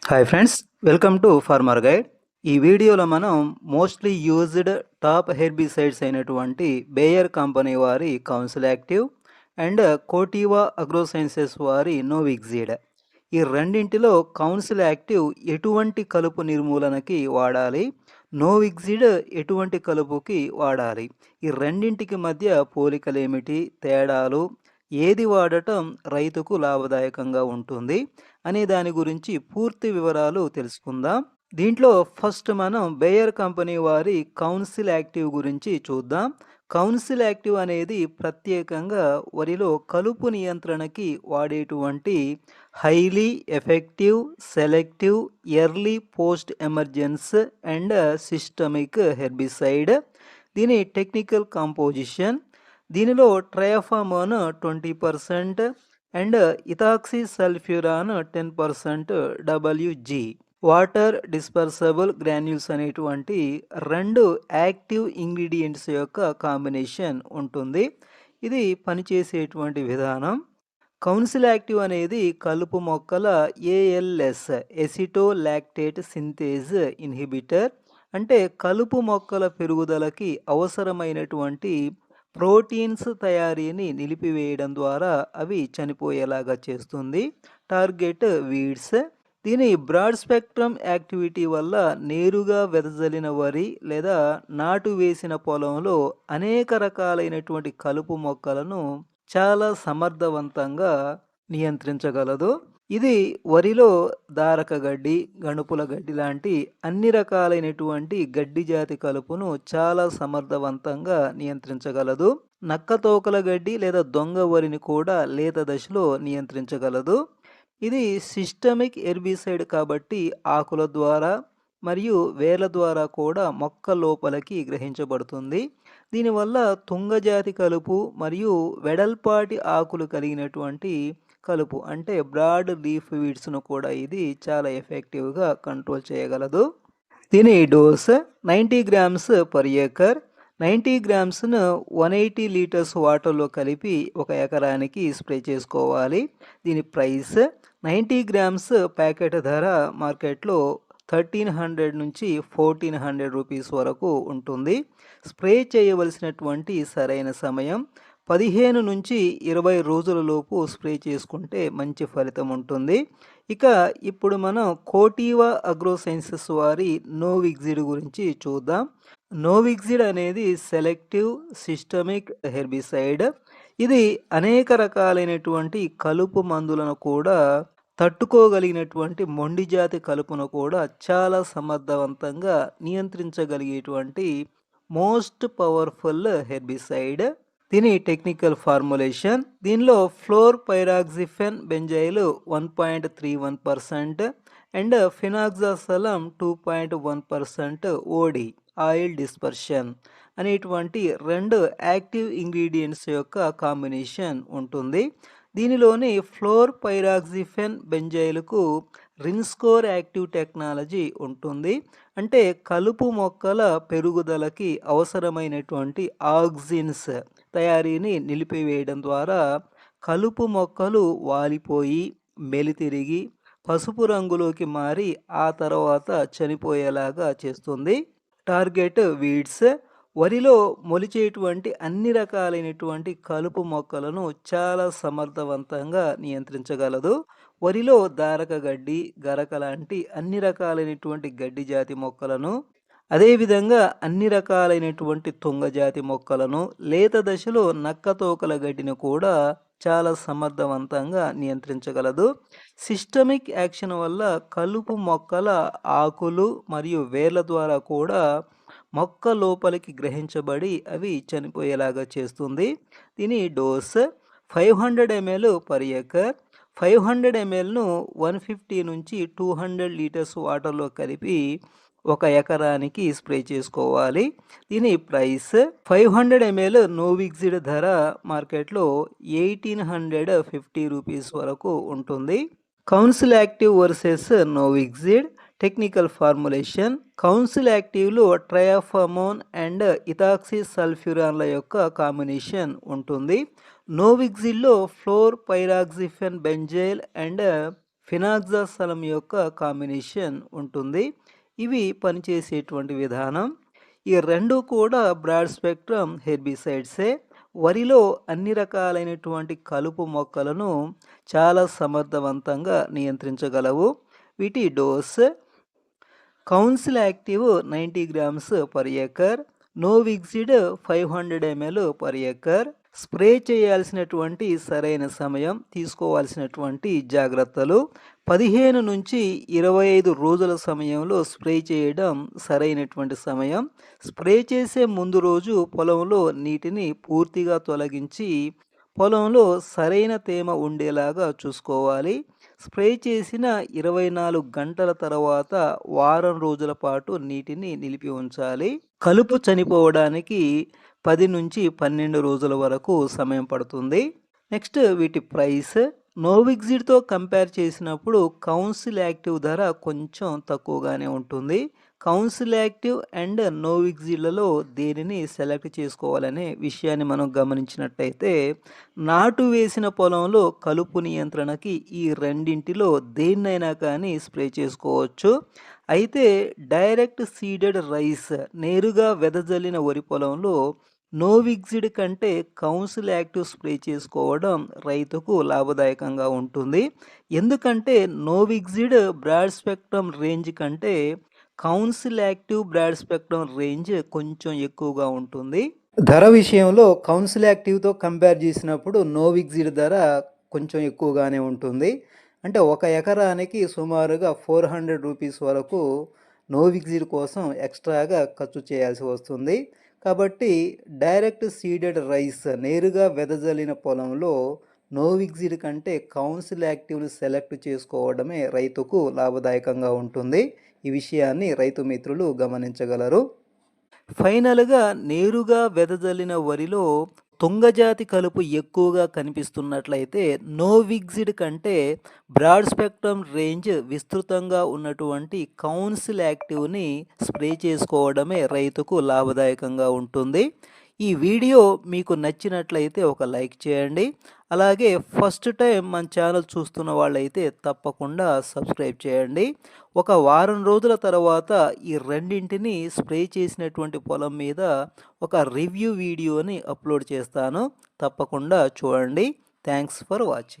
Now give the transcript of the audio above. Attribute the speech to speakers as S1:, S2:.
S1: Hi friends, welcome to farmer guide. ఈ వీడియోలో మనం మోస్ట్లీ యూజ్డ్ టాప్ హెర్బిసైడ్స్ అయినటువంటి బేయర్ కంపెనీ వారి council active and Corteva agrosciences వారి నోవిక్సిడ్, ఈ రెండింటిలో కౌన్సిల్ యాక్టివ్ ఎటువంటి కలుపు నిర్మూలనకి వాడాలి, నోవిక్సిడ్ ఎటువంటి కలుపుకి వాడాలి, ఈ రెండింటికి మధ్య పోలికలు ఏమిటి, తేడాలు, ఏది వాడటం రైతుకు లాభదాయకంగా ఉంటుంది అనే దాని గురించి పూర్తి వివరాలు తెలుసుకుందాం. దీంట్లో ఫస్ట్ మనం బేయర్ కంపెనీ వారి కౌన్సిల్ యాక్టివ్ గురించి చూద్దాం. కౌన్సిల్ యాక్టివ్ అనేది ప్రత్యేకంగా వరిలో కలుపు నియంత్రణకి వాడేటువంటి highly effective, selective, early post emergence and systemic herbicide. దీని టెక్నికల్ కంపోజిషన్, దీనిలో ట్రయాఫామోన్ 20% and ethoxy sulfuron 10% WG, water dispersible granules అనేటువంటి రెండు యాక్టివ్ ఇంగ్రీడియంట్స్ యొక్క కాంబినేషన్ ఉంటుంది. ఇది పనిచేసేటువంటి విధానం. కౌన్సిల్ యాక్టివ్ అనేది కలుపు మొక్కల ALS ఎసిటోలాక్టేట్ సింథేజ్ ఇన్హిబిటర్, అంటే కలుపు మొక్కల పెరుగుదలకి అవసరమైనటువంటి ప్రోటీన్స్ తయారీని నిలిపివేయడం ద్వారా అవి చనిపోయేలాగా చేస్తుంది. Target weeds. దీని బ్రాడ్ స్పెక్ట్రమ్ యాక్టివిటీ వల్ల నేరుగా వెదజల్లిన వరి లేదా నాటు వేసిన పొలంలో అనేక రకాలైనటువంటి కలుపు మొక్కలను చాలా సమర్థవంతంగా నియంత్రించగలదు. ఇది వరిలో దారక గడ్డి, గణుపుల గడ్డి లాంటి అన్ని రకాలైనటువంటి గడ్డి జాతి కలుపును చాలా సమర్థవంతంగా నియంత్రించగలదు. నక్కతోకల గడ్డి లేదా దొంగ వరిని కూడా లేత దశలో నియంత్రించగలదు. ఇది సిస్టమిక్ హెర్బిసైడ్ కాబట్టి ఆకుల ద్వారా మరియు వేర్ల ద్వారా కూడా మొక్క లోపలికి గ్రహించబడుతుంది. దీనివల్ల తుంగజాతి కలుపు మరియు వెడల్పాటి ఆకులు కలిగినటువంటి కలుపు అంటే బ్రాడ్ లీఫ్ వీడ్స్ను కూడా ఇది చాలా ఎఫెక్టివ్గా కంట్రోల్ చేయగలదు. దీని dose 90 grams per acre. 90 గ్రామ్స్ను 180 litres వాటర్లో కలిపి ఒక ఎకరానికి స్ప్రే చేసుకోవాలి. దీని ప్రైస్ 90 గ్రామ్స్ ప్యాకెట్ ధర మార్కెట్లో 1300 నుంచి 1400 రూపీస్ వరకు ఉంటుంది. స్ప్రే చేయవలసినటువంటి సరైన సమయం 15 నుంచి 20 రోజులలోపు స్ప్రే చేసుకుంటే మంచి ఫలితం ఉంటుంది. ఇక ఇప్పుడు మనం కోటివా అగ్రోసైన్సెస్ వారి నోవిక్సిడ్ గురించి చూద్దాం. నోవిక్సిడ్ అనేది సెలెక్టివ్ సిస్టమిక్ హెర్బిసైడ్. ఇది అనేక రకాలైనటువంటి కలుపు మందులను కూడా తట్టుకోగలిగినటువంటి మొండి జాతి కలుపును కూడా చాలా సమర్థవంతంగా నియంత్రించగలిగేటువంటి మోస్ట్ పవర్ఫుల్ హెర్బిసైడ్. దీని టెక్నికల్ ఫార్ములేషన్, దీనిలో florpyrauxifen benzyl 1.31% and penoxsulam 2.1% OD oil dispersion అనేటువంటి రెండు యాక్టివ్ ఇంగ్రీడియంట్స్ యొక్క కాంబినేషన్ ఉంటుంది. దీనిలోని ఫ్లోర్ పైరాక్సిఫెన్ బెంజైల్కు రిన్స్కోర్ యాక్టివ్ టెక్నాలజీ ఉంటుంది. అంటే కలుపు మొక్కల పెరుగుదలకి అవసరమైనటువంటి ఆక్సిన్స్ తయారీని నిలిపివేయడం ద్వారా కలుపు మొక్కలు వాలిపోయి మెలితిరిగి పసుపు రంగులోకి మారి ఆ తర్వాత చనిపోయేలాగా చేస్తుంది. టార్గెట్ వీడ్స్, వరిలో మొలిచేటువంటి అన్ని రకాలైనటువంటి కలుపు మొక్కలను చాలా సమర్థవంతంగా నియంత్రించగలదు. వరిలో దారక గడ్డి, గరక లాంటి అన్ని రకాలైనటువంటి గడ్డి జాతి మొక్కలను, అదేవిధంగా అన్ని రకాలైనటువంటి తుంగజాతి మొక్కలను, లేత దశలో నక్కతోకల గడ్డిని కూడా చాలా సమర్థవంతంగా నియంత్రించగలదు. సిస్టమిక్ యాక్షన్ వల్ల కలుపు మొక్కల ఆకులు మరియు వేర్ల ద్వారా కూడా మొక్క లోపలికి గ్రహించబడి అవి చనిపోయేలాగా చేస్తుంది. దీని డోస్ 500 ml పర్ ఏకర్. 500 mlను 150 నుంచి 200 లీటర్స్ వాటర్లో కలిపి ఒక ఎకరానికి స్ప్రే చేసుకోవాలి. దీని ప్రైస్ 500 ml నోవిక్సిడ్ ధర మార్కెట్లో 1850 రూపీస్ వరకు ఉంటుంది. Council active versus Novixid technical formulation, Council యాక్టివ్లో ట్రయాఫామోన్ అండ్ ఇథాక్సీ సల్ఫ్యూరాన్ల యొక్క కాంబినేషన్ ఉంటుంది. నోవిక్సిడ్లో florpyrauxifen benzyl and penoxsulam యొక్క కాంబినేషన్ ఉంటుంది. ఇవి పనిచేసేటువంటి విధానం. ఈ రెండు కూడా బ్రాడ్ స్పెక్ట్రమ్ హెర్బిసైడ్సే. వరిలో అన్ని రకాలైనటువంటి కలుపు మొక్కలను చాలా సమర్థవంతంగా నియంత్రించగలవు. వీటి dose Council active 90 grams per acre, Novixid 500 ml per acre. Spray చేయాల్సినటువంటి సరైన సమయం, తీసుకోవాల్సినటువంటి జాగ్రత్తలు 15 నుంచి 25 రోజుల సమయంలో స్ప్రే చేయడం సరైనటువంటి సమయం. స్ప్రే చేసే ముందు రోజు పొలంలో నీటిని పూర్తిగా తొలగించి పొలంలో సరైన తేమ ఉండేలాగా చూసుకోవాలి. స్ప్రే చేసిన 24 గంటల తర్వాత వారం రోజుల పాటు నీటిని నిలిపి ఉంచాలి. కలుపు చనిపోవడానికి 10 నుంచి 12 రోజుల వరకు సమయం పడుతుంది. నెక్స్ట్ వీటి ప్రైస్ నోవిక్సిడ్తో కంపేర్ చేసినప్పుడు కౌన్సిల్ యాక్టివ్ ధర కొంచెం తక్కువగానే ఉంటుంది. కౌన్సిల్ యాక్టివ్ అండ్ నోవిక్సిడ్లలో దేనిని సెలెక్ట్ చేసుకోవాలనే విషయాన్ని మనం గమనించినట్టయితే నాటు వేసిన పొలంలో కలుపు నియంత్రణకి ఈ రెండింటిలో దేన్నైనా కానీ స్ప్రే చేసుకోవచ్చు. అయితే డైరెక్ట్ సీడెడ్ రైస్ నేరుగా వెదజల్లిన వరి పొలంలో నోవిక్సిడ్ కంటే కౌన్సిల్ యాక్టివ్ స్ప్రే చేసుకోవడం రైతుకు లాభదాయకంగా ఉంటుంది. ఎందుకంటే నోవిక్సిడ్ బ్రాడ్ స్పెక్ట్రమ్ రేంజ్ కంటే council active broad spectrum range కొంచెం ఎక్కువగా ఉంటుంది. ధర విషయంలో కౌన్సిల్ యాక్టివ్తో కంపేర్ చేసినప్పుడు నోవిక్సిడ్ ధర కొంచెం ఎక్కువగానే ఉంటుంది. అంటే 1 ఎకరానికి సుమారుగా 400 రూపీస్ వరకు నోవిక్సిడ్ కోసం ఎక్స్ట్రాగా ఖర్చు చేయాల్సి వస్తుంది. కాబట్టి డైరెక్ట్ సీడెడ్ రైస్ నేరుగా వెదజల్లిన పొలంలో నోవిక్సిడ్ కంటే కౌన్సిల్ యాక్టివ్ని సెలెక్ట్ చేసుకోవడమే రైతుకు లాభదాయకంగా ఉంటుంది. ఈ విషయాన్ని రైతు మిత్రులు గమనించగలరు. ఫైనల్గా నేరుగా వెదజల్లిన వరిలో తుంగజాతి కలుపు ఎక్కువగా కనిపిస్తున్నట్లయితే నోవిక్సిడ్ కంటే బ్రాడ్ స్పెక్ట్రమ్ రేంజ్ విస్తృతంగా ఉన్నటువంటి కౌన్సిల్ యాక్టివ్ని స్ప్రే చేసుకోవడమే రైతుకు లాభదాయకంగా ఉంటుంది. ఈ వీడియో మీకు నచ్చినట్లయితే ఒక లైక్ చేయండి. అలాగే ఫస్ట్ టైం మన ఛానల్ చూస్తున్న వాళ్ళైతే తప్పకుండా సబ్స్క్రైబ్ చేయండి. ఒక వారం రోజుల తర్వాత ఈ రెండింటిని స్ప్రే చేసినటువంటి పొలం మీద ఒక రివ్యూ వీడియోని అప్లోడ్ చేస్తాను. తప్పకుండా చూడండి. Thanks for watching.